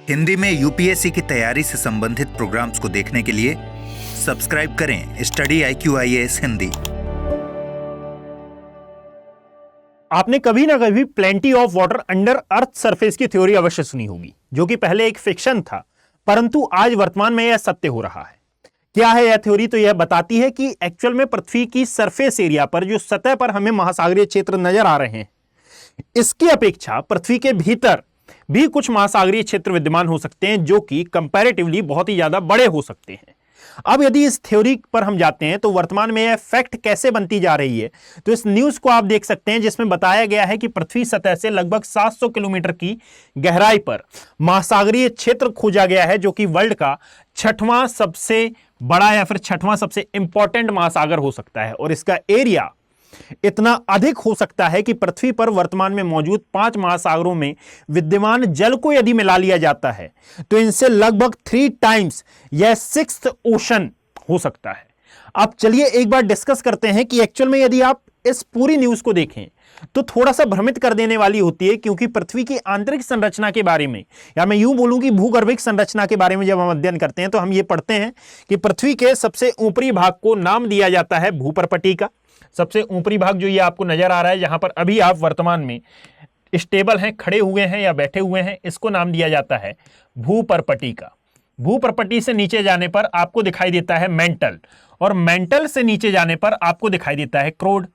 हिंदी में यूपीएससी की तैयारी से संबंधित प्रोग्राम्स को देखने के लिए सब्सक्राइब करें स्टडी IQ-IAS हिंदी। आपने कभी ना कभी plenty of water under earth surface की थ्योरी अवश्य सुनी होगी, जो कि पहले एक फिक्शन था, परंतु आज वर्तमान में यह सत्य हो रहा है। क्या है यह थ्योरी? तो यह बताती है कि एक्चुअल में पृथ्वी की सरफेस एरिया पर, जो सतह पर हमें महासागरीय क्षेत्र नजर आ रहे हैं, इसकी अपेक्षा पृथ्वी के भीतर भी कुछ महासागरीय क्षेत्र विद्यमान हो सकते हैं, जो कि कंपैरेटिवली बहुत ही ज्यादा बड़े हो सकते हैं। अब यदि इस थ्योरी पर हम जाते हैं तो वर्तमान में यह फैक्ट कैसे बनती जा रही है, तो इस न्यूज को आप देख सकते हैं, जिसमें बताया गया है कि पृथ्वी सतह से लगभग 700 किलोमीटर की गहराई पर महासागरीय क्षेत्र खोजा गया है, जो कि वर्ल्ड का छठवां सबसे बड़ा या फिर छठवां सबसे इंपॉर्टेंट महासागर हो सकता है। और इसका एरिया इतना अधिक हो सकता है कि पृथ्वी पर वर्तमान में मौजूद 5 महासागरों में विद्यमान जल को यदि मिला लिया जाता है तो इनसे लगभग 3 टाइम्स यह 6th ओशन हो सकता है। अब चलिए एक बार डिस्कस करते हैं कि एक्चुअल में यदि आप इस पूरी न्यूज को देखें तो थोड़ा सा भ्रमित कर देने वाली होती है, क्योंकि पृथ्वी की आंतरिक संरचना के बारे में, या मैं यूं बोलूं कि भूगर्भिक संरचना के बारे में जब हम अध्ययन करते हैं तो हम ये पढ़ते हैं कि पृथ्वी के सबसे ऊपरी भाग को नाम दिया जाता है भूपर्पटी का। सबसे ऊपरी भाग जो ये आपको नजर आ रहा है, जहां पर अभी आप वर्तमान में स्टेबल हैं, खड़े हुए हैं या बैठे हुए हैं, इसको नाम दिया जाता है भूपर्पटी का। भूपर्पटी से नीचे जाने पर आपको दिखाई देता है मेंटल, और मेंटल से नीचे जाने पर आपको दिखाई देता है क्रोड।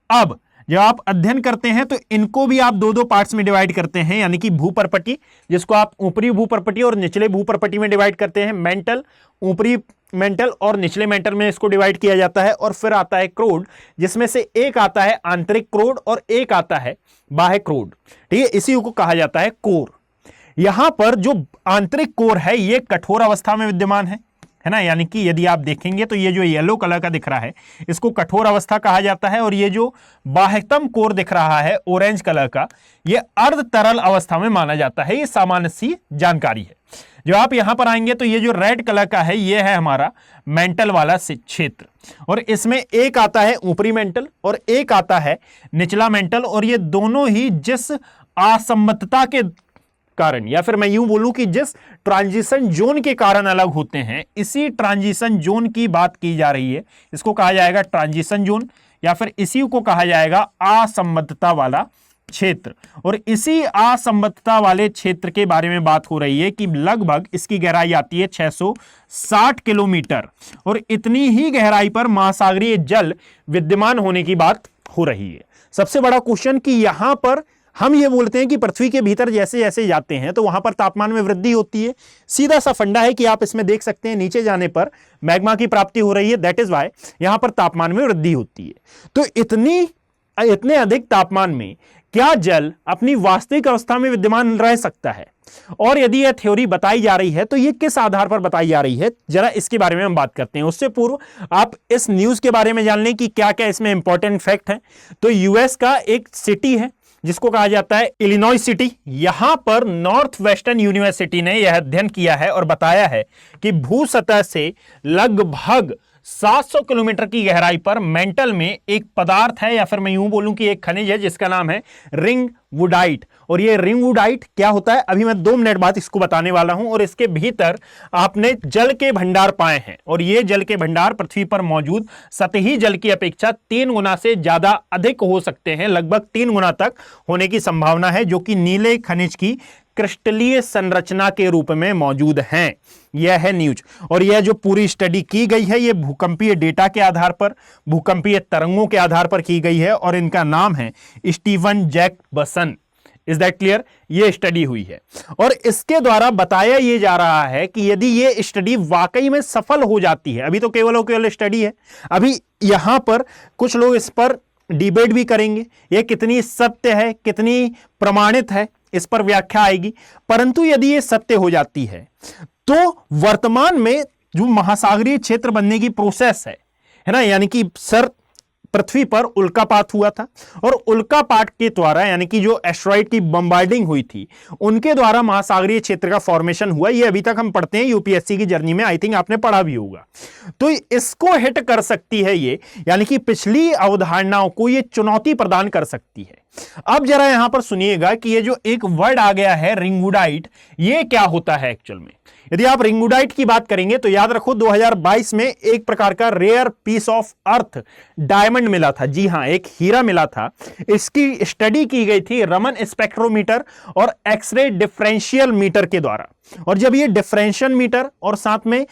अब जब आप अध्ययन करते हैं तो इनको भी आप दो पार्ट्स में डिवाइड करते हैं, यानी कि भूपर्पटी, जिसको आप ऊपरी भूपर्पटी और निचले भूपर्पटी में डिवाइड करते हैं, मेंटल, ऊपरी मेंटल और निचले मेंटल में इसको डिवाइड किया जाता है। और फिर आता है क्रोड, जिसमें से एक आता है आंतरिक क्रोड और एक आता है बाह्य क्रोड। ठीक है, इसी को कहा जाता है कोर। यहां पर जो आंतरिक कोर है ये कठोर अवस्था में विद्यमान है ना, यानी कि यदि आप देखेंगे तो ये जो येलो कलर का दिख रहा है इसको कठोर अवस्था कहा जाता है, और ये जो बाह्यतम कोर दिख रहा है ऑरेंज कलर का, ये अर्ध तरल अवस्था में माना जाता है। ये सामान्य सी जानकारी है। जब आप यहां पर आएंगे तो ये जो रेड कलर का है ये है हमारा मेंटल वाला क्षेत्र, और इसमें एक आता है ऊपरी मेंटल और एक आता है निचला मेंटल, और ये दोनों ही जिस असम्मतता के कारण, या फिर मैं यूं बोलूं कि जिस ट्रांजिशन जोन के कारण अलग होते हैं, इसी ट्रांजिशन जोन की बात की जा रही है। इसको कहा जाएगा ट्रांजिशन जोन, या फिर इसी को कहा जाएगा असम्बद्धता वाला क्षेत्र। और इसी असम्बद्धता वाले क्षेत्र के बारे में बात हो रही है कि लगभग इसकी गहराई आती है 660 किलोमीटर, और इतनी ही गहराई पर महासागरीय जल विद्यमान होने की बात हो रही है। सबसे बड़ा क्वेश्चन कि यहां पर हम ये बोलते हैं कि पृथ्वी के भीतर जैसे जैसे जाते हैं तो वहां पर तापमान में वृद्धि होती है। सीधा सा फंडा है कि आप इसमें देख सकते हैं नीचे जाने पर मैग्मा की प्राप्ति हो रही है, दैट इज वाई यहां पर तापमान में वृद्धि होती है। तो इतने अधिक तापमान में क्या जल अपनी वास्तविक अवस्था में विद्यमान रह सकता है? और यदि यह थ्योरी बताई जा रही है तो यह किस आधार पर बताई जा रही है, जरा इसके बारे में हम बात करते हैं। उससे पूर्व आप इस न्यूज के बारे में जान लें कि क्या क्या इसमें इंपॉर्टेंट फैक्ट है। तो यूएस का एक सिटी है जिसको कहा जाता है इलिनॉय सिटी। यहां पर नॉर्थ वेस्टर्न यूनिवर्सिटी ने यह अध्ययन किया है और बताया है कि भू सतह से लगभग 700 किलोमीटर की गहराई पर मेंटल में एक पदार्थ है, या फिर मैं यूं बोलूं कि एक खनिज है जिसका नाम है रिंग वुडाइट। और ये रिंग वुडाइट क्या होता है अभी मैं 2 मिनट बाद इसको बताने वाला हूं। और इसके भीतर आपने जल के भंडार पाए हैं, और ये जल के भंडार पृथ्वी पर मौजूद सतही जल की अपेक्षा 3 गुना से ज्यादा अधिक हो सकते हैं। लगभग 3 गुना तक होने की संभावना है, जो कि नीले खनिज की क्रिस्टलीय संरचना के रूप में मौजूद हैं। यह है न्यूज। और यह जो पूरी स्टडी की गई है ये भूकंपीय डेटा के आधार पर, भूकंपीय तरंगों के आधार पर की गई है, और इनका नाम है Steven Jacobson. Is that clear? ये स्टडी हुई है, और इसके द्वारा बताया यह जा रहा है कि यदि ये स्टडी वाकई में सफल हो जाती है, अभी तो केवल स्टडी है, अभी यहां पर कुछ लोग इस पर डिबेट भी करेंगे, यह कितनी सत्य है, कितनी प्रमाणित है, इस पर व्याख्या आएगी। परंतु यदि यह सत्य हो जाती है तो वर्तमान में जो महासागरीय क्षेत्र बनने की प्रोसेस है ना, यानी कि सर पृथ्वी पर उल्कापात हुआ था और उल्कापात के द्वारा यानी कि जो एस्टेरॉइड की बम्बार्डिंग हुई थी उनके द्वारा महासागरीय क्षेत्र का फॉर्मेशन हुआ। ये अभी तक हम पढ़ते हैं यूपीएससी की जर्नी में, आई थिंक आपने पढ़ा भी होगा। तो इसको हिट कर सकती है ये, यानी कि पिछली अवधारणाओं को ये चुनौती प्रदान कर सकती है। अब जरा यहां पर सुनिएगा कि ये जो एक वर्ड आ गया है रिंगुडाइट, ये क्या होता है एक्चुअल में। यदि आप रिंगुडाइट की बात करेंगे तो याद रखो 2022 में एक प्रकार का rare piece of earth diamond मिला था। जी हां, एक हीरा मिला था। इसकी स्टडी की गई थी रमन स्पेक्ट्रोमीटर और एक्सरे डिफरेंशियल मीटर के द्वारा। और जब ये डिफरेंशियल मीटर और साथ में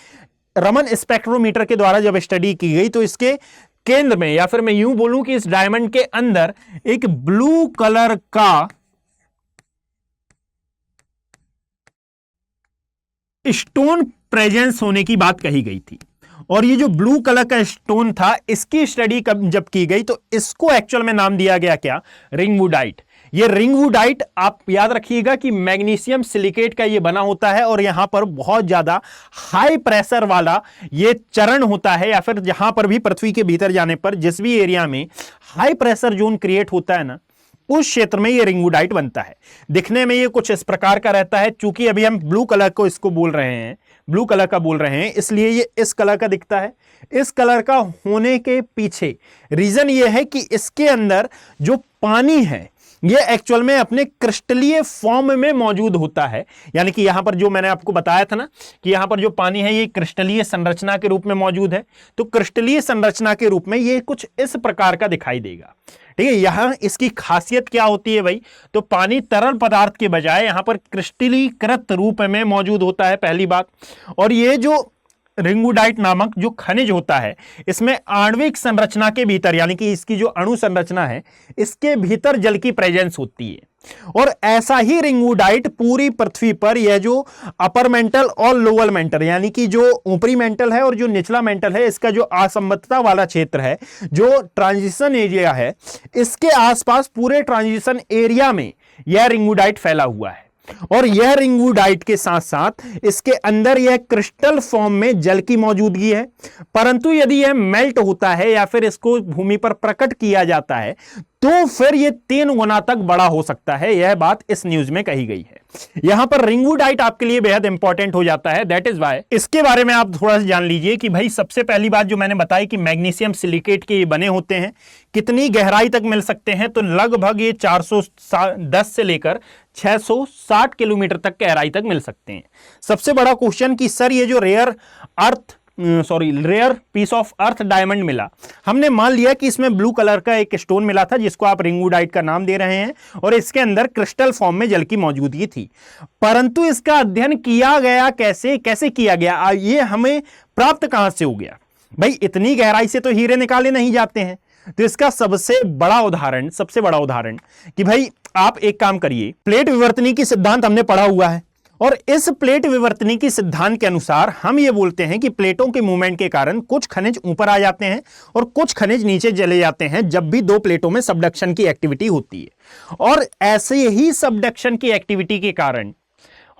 रमन स्पेक्ट्रोमीटर के द्वारा जब स्टडी की गई तो इसके केंद्र में, या फिर मैं यूं बोलूं कि इस डायमंड के अंदर एक ब्लू कलर का स्टोन प्रेजेंस होने की बात कही गई थी। और ये जो ब्लू कलर का स्टोन था, इसकी स्टडी जब की गई तो इसको एक्चुअल में नाम दिया गया क्या, रिंगवुडाइट। ये रिंगवुडाइट आप याद रखिएगा कि मैग्नीशियम सिलिकेट का ये बना होता है और यहां पर बहुत ज्यादा हाई प्रेशर वाला ये चरण होता है, या फिर जहां पर भी पृथ्वी के भीतर जाने पर जिस भी एरिया में हाई प्रेशर जोन क्रिएट होता है ना, उस क्षेत्र में ये रिंगवुडाइट बनता है। दिखने में ये कुछ इस प्रकार का रहता है। चूंकि अभी हम ब्लू कलर को इसको बोल रहे हैं, ब्लू कलर का बोल रहे हैं, इसलिए ये इस कलर का दिखता है। इस कलर का होने के पीछे रीजन ये है कि इसके अंदर जो पानी है ये एक्चुअल में अपने क्रिस्टलीय फॉर्म में मौजूद होता है। यानी कि यहां पर जो मैंने आपको बताया था ना कि यहां पर जो पानी है ये क्रिस्टलीय संरचना के रूप में मौजूद है। तो क्रिस्टलीय संरचना के रूप में ये कुछ इस प्रकार का दिखाई देगा। ठीक है, यहां इसकी खासियत क्या होती है भाई, तो पानी तरल पदार्थ के बजाय यहां पर क्रिस्टलीकृत रूप में मौजूद होता है, पहली बात। और ये जो रिंगवुडाइट नामक जो खनिज होता है, इसमें आणविक संरचना के भीतर यानी कि इसकी जो अणु संरचना है इसके भीतर जल की प्रेजेंस होती है। और ऐसा ही रिंगवुडाइट पूरी पृथ्वी पर यह जो अपर मेंटल और लोअर मेंटल यानी कि जो ऊपरी मेंटल है और जो निचला मेंटल है, इसका जो असमर्थता वाला क्षेत्र है, जो ट्रांजिशन एरिया है, इसके आसपास पूरे ट्रांजिशन एरिया में यह रिंगवुडाइट फैला हुआ है। और यह रिंगवुडाइट के साथ साथ इसके अंदर यह क्रिस्टल फॉर्म में जल की मौजूदगी है। परंतु यदि यह मेल्ट होता है या फिर इसको भूमि पर प्रकट किया जाता है तो फिर यह 3 गुना तक बड़ा हो सकता है। यह बात इस न्यूज में कही गई है। यहां पर रिंगवुडाइट आपके लिए बेहद इंपॉर्टेंट हो जाता है। दैट इज वाई इसके बारे में आप थोड़ा सा जान लीजिए कि भाई सबसे पहली बात जो मैंने बताई कि मैग्नीशियम सिलिकेट के ये बने होते हैं। कितनी गहराई तक मिल सकते हैं, तो लगभग ये 410 से लेकर 660 किलोमीटर तक गहराई तक मिल सकते हैं। सबसे बड़ा क्वेश्चन कि सर ये जो rare piece of earth diamond मिला, हमने मान लिया कि इसमें ब्लू कलर का एक स्टोन मिला था जिसको आप रिंगवुडाइट का नाम दे रहे हैं और इसके अंदर क्रिस्टल फॉर्म में जल की मौजूदगी थी। परंतु इसका अध्ययन किया गया कैसे किया गया, ये हमें प्राप्त कहां से हो गया भाई। इतनी गहराई से तो हीरे निकाले नहीं जाते हैं। तो इसका सबसे बड़ा उदाहरण कि भाई आप एक काम करिए, प्लेट विवर्तनी की सिद्धांत हमने पढ़ा हुआ है और इस प्लेट विवर्तनी की सिद्धांत के अनुसार हम ये बोलते हैं कि प्लेटों के मूवमेंट के कारण कुछ खनिज ऊपर आ जाते हैं और कुछ खनिज नीचे चले जाते हैं जब भी 2 प्लेटों में सबडक्शन की एक्टिविटी होती है। और ऐसे ही सबडक्शन की एक्टिविटी के कारण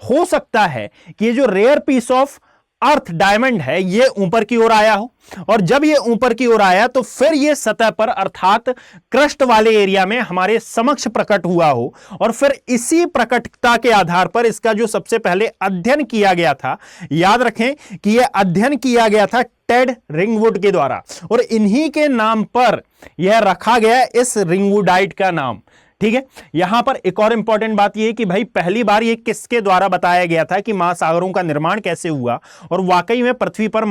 हो सकता है कि ये जो rare piece of earth diamond है ये ऊपर की ओर आया हो, और जब ये ऊपर की ओर आया तो फिर ये सतह पर अर्थात क्रस्ट वाले एरिया में हमारे समक्ष प्रकट हुआ हो। और फिर इसी प्रकटता के आधार पर इसका जो सबसे पहले अध्ययन किया गया था, याद रखें कि यह अध्ययन किया गया था टेड रिंगवुड के द्वारा, और इन्हीं के नाम पर यह रखा गया इस रिंगवुडाइट का नाम। ठीक है, यहां पर एक और इंपॉर्टेंट बात यह है कि भाई पहली बार यह किसके द्वारा बताया गया था कि महासागरों का निर्माण कैसे हुआ, और वाकई में पृथ्वी पर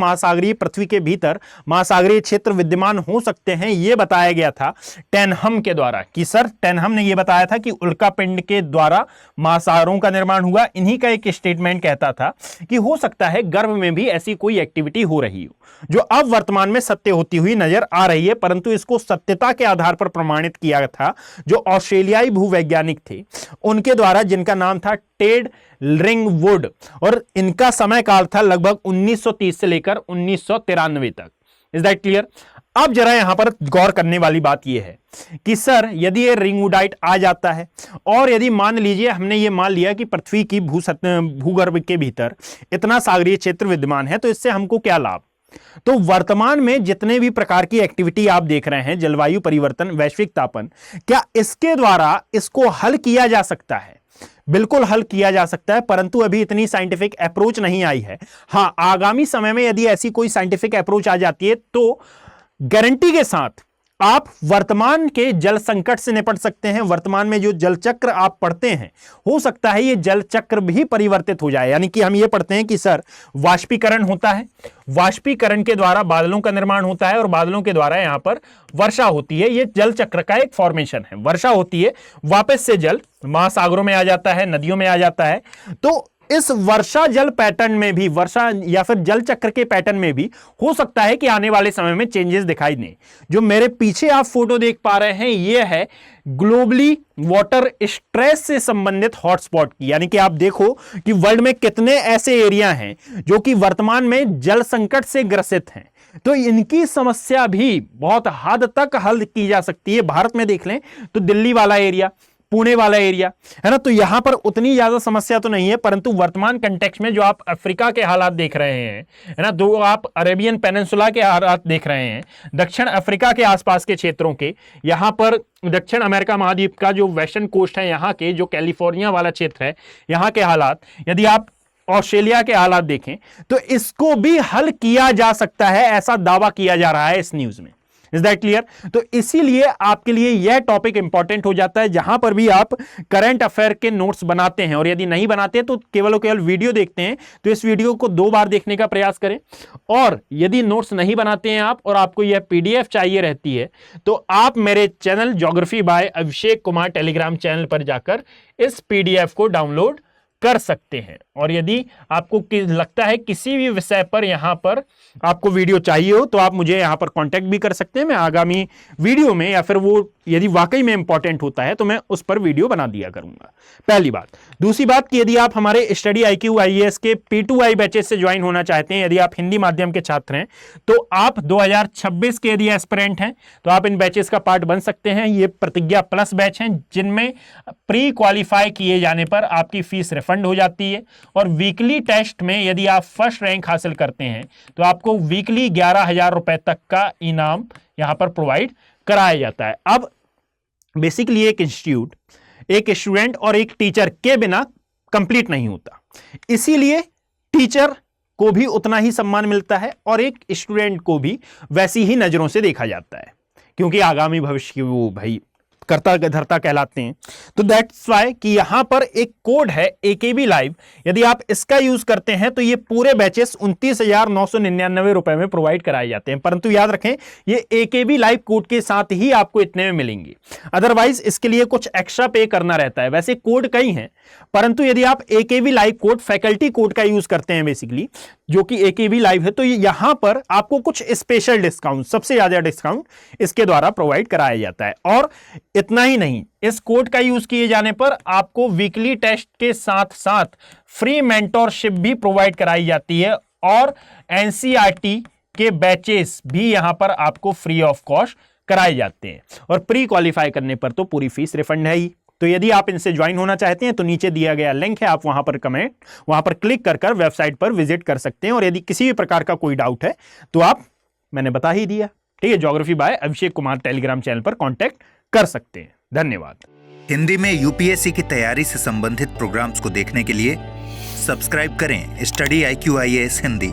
पृथ्वी के भीतर महासागरीय क्षेत्र विद्यमान हो सकते हैं, यह बताया गया था टेनहम के द्वारा। कि सर टेनहम ने यह बताया था कि उल्कापिंड के द्वारा महासागरों का निर्माण हुआ। इन्हीं का एक स्टेटमेंट कहता था कि हो सकता है गर्भ में भी ऐसी कोई एक्टिविटी हो रही हो जो अब वर्तमान में सत्य होती हुई नजर आ रही है। परंतु इसको सत्यता के आधार पर प्रमाणित किया था जो ऑस्ट्रेलियाई भूवैज्ञानिक थे उनके द्वारा, जिनका नाम था टेड रिंगवुड, और इनका समय काल था लगभग 1930 से लेकर 1993 तक। Is that clear? अब जरा यहां पर गौर करने वाली बात यह है कि सर यदि ये रिंगवुडाइट आ जाता है और यदि मान लीजिए हमने ये मान लिया कि पृथ्वी की भूगर्भ के भीतर इतना सागरीय क्षेत्र विद्यमान है, तो इससे हमको क्या लाभ? तो वर्तमान में जितने भी प्रकार की एक्टिविटी आप देख रहे हैं, जलवायु परिवर्तन, वैश्विक तापन, क्या इसके द्वारा इसको हल किया जा सकता है? बिल्कुल हल किया जा सकता है, परंतु अभी इतनी साइंटिफिक अप्रोच नहीं आई है। हां, आगामी समय में यदि ऐसी कोई साइंटिफिक अप्रोच आ जाती है तो गारंटी के साथ आप वर्तमान के जल संकट से निपट सकते हैं। वर्तमान में जो जल चक्र आप पढ़ते हैं, हो सकता है ये जल चक्र भी परिवर्तित हो जाए। यानी कि हम ये पढ़ते हैं कि सर वाष्पीकरण होता है, वाष्पीकरण के द्वारा बादलों का निर्माण होता है और बादलों के द्वारा यहां पर वर्षा होती है। ये जल चक्र का एक फॉर्मेशन है। वर्षा होती है, वापस से जल महासागरों में आ जाता है, नदियों में आ जाता है। तो इस वर्षा जल पैटर्न में भी, वर्षा या फिर जल चक्र के पैटर्न में भी हो सकता है कि आने वाले समय में चेंजेस दिखाई दें। जो मेरे पीछे आप फोटो देख पा रहे हैं, यह है ग्लोबली वाटर स्ट्रेस से संबंधित हॉटस्पॉट की। यानी कि आप देखो कि वर्ल्ड में कितने ऐसे एरिया हैं जो कि वर्तमान में जल संकट से ग्रसित हैं। तो इनकी समस्या भी बहुत हद तक हल की जा सकती है। भारत में देख लें तो दिल्ली वाला एरिया, पुणे वाला एरिया है ना, तो यहां पर उतनी ज्यादा समस्या तो नहीं है, परंतु वर्तमान कंटेक्स्ट में जो आप अफ्रीका के हालात देख रहे हैं, है ना, जो आप अरेबियन पेनिनसुला के हालात देख रहे हैं, दक्षिण अफ्रीका के आसपास के क्षेत्रों के, यहां पर दक्षिण अमेरिका महाद्वीप का जो वेस्टर्न कोस्ट है, यहां के जो कैलिफोर्निया वाला क्षेत्र है, यहां के हालात, यदि आप ऑस्ट्रेलिया के हालात देखें तो इसको भी हल किया जा सकता है, ऐसा दावा किया जा रहा है इस न्यूज में। Is that clear? तो इसीलिए आपके लिए यह टॉपिक इंपॉर्टेंट हो जाता है। जहां पर भी आप करंट अफेयर के नोट्स बनाते हैं, और यदि नहीं बनाते तो केवल वीडियो देखते हैं, तो इस वीडियो को 2 बार देखने का प्रयास करें। और यदि नोट्स नहीं बनाते हैं आप और आपको यह पीडीएफ चाहिए रहती है, तो आप मेरे channel geography bye Abhishek Kumar Telegram channel पर जाकर इस पीडीएफ को डाउनलोड कर सकते हैं। और यदि आपको लगता है किसी भी विषय पर यहां पर आपको वीडियो चाहिए हो, तो आप मुझे यहां पर कांटेक्ट भी कर सकते हैं। मैं आगामी वीडियो में, या फिर वो यदि वाकई में इंपॉर्टेंट होता है तो मैं उस पर वीडियो बना दिया करूंगा। पहली बात। दूसरी बात कि यदि आप हमारे स्टडी IQ IAS के P2I बैचेस से ज्वाइन होना चाहते हैं, यदि आप हिंदी माध्यम के छात्र हैं, तो आप 2026 के यदि एस्पिरेंट हैं तो आप इन बैचेस का पार्ट बन सकते हैं। ये प्रतिज्ञा प्लस बैच हैं, जिनमें प्री क्वालिफाई किए जाने पर आपकी फीस रिफंड हो जाती है। और वीकली टेस्ट में यदि आप फर्स्ट रैंक हासिल करते हैं तो आपको वीकली 11,000 रुपए तक का इनाम यहां पर प्रोवाइड कराया जाता है। अब बेसिकली एक इंस्टीट्यूट एक स्टूडेंट और एक टीचर के बिना कंप्लीट नहीं होता, इसीलिए टीचर को भी उतना ही सम्मान मिलता है और एक स्टूडेंट को भी वैसी ही नजरों से देखा जाता है, क्योंकि आगामी भविष्य की वो भाई कर्ता धर्ता कहलाते हैं। तो दैट्स वाई कि यहां पर एक कोड है AKB लाइव, यदि आप इसका यूज करते हैं तो ये पूरे बैचेस 29,999 रुपए में प्रोवाइड कराए जाते हैं। परंतु याद रखें, ये AKB लाइव कोड के साथ ही आपको इतने में मिलेंगे, अदरवाइज इसके लिए कुछ एक्स्ट्रा पे करना रहता है। वैसे कोड कई हैं, परंतु यदि आप AKB live code faculty code का यूज करते हैं बेसिकली, जो कि AKB लाइव है, तो यहां पर आपको कुछ स्पेशल डिस्काउंट, सबसे ज्यादा डिस्काउंट इसके द्वारा प्रोवाइड कराया जाता है। और इतना ही नहीं, इस कोड का यूज किए जाने पर आपको वीकली टेस्ट के साथ साथ फ्री मेंटोरशिप भी प्रोवाइड कराई जाती है और NCERT के बैचेस भी यहां पर आपको फ्री ऑफ कॉस्ट कराए जाते हैं। और प्री क्वालिफाई करने पर तो पूरी फीस रिफंड है ही। तो यदि आप इनसे ज्वाइन होना चाहते हैं तो नीचे दिया गया लिंक है, आप वहां पर क्लिक कर वेबसाइट पर विजिट कर सकते हैं। और यदि किसी भी प्रकार का कोई डाउट है तो आप, मैंने बता ही दिया, ठीक है, geography bye Abhishek Kumar Telegram channel पर कांटेक्ट कर सकते हैं। धन्यवाद। हिंदी में UPSC की तैयारी से संबंधित प्रोग्राम्स को देखने के लिए सब्सक्राइब करें स्टडी IQ IAS हिंदी।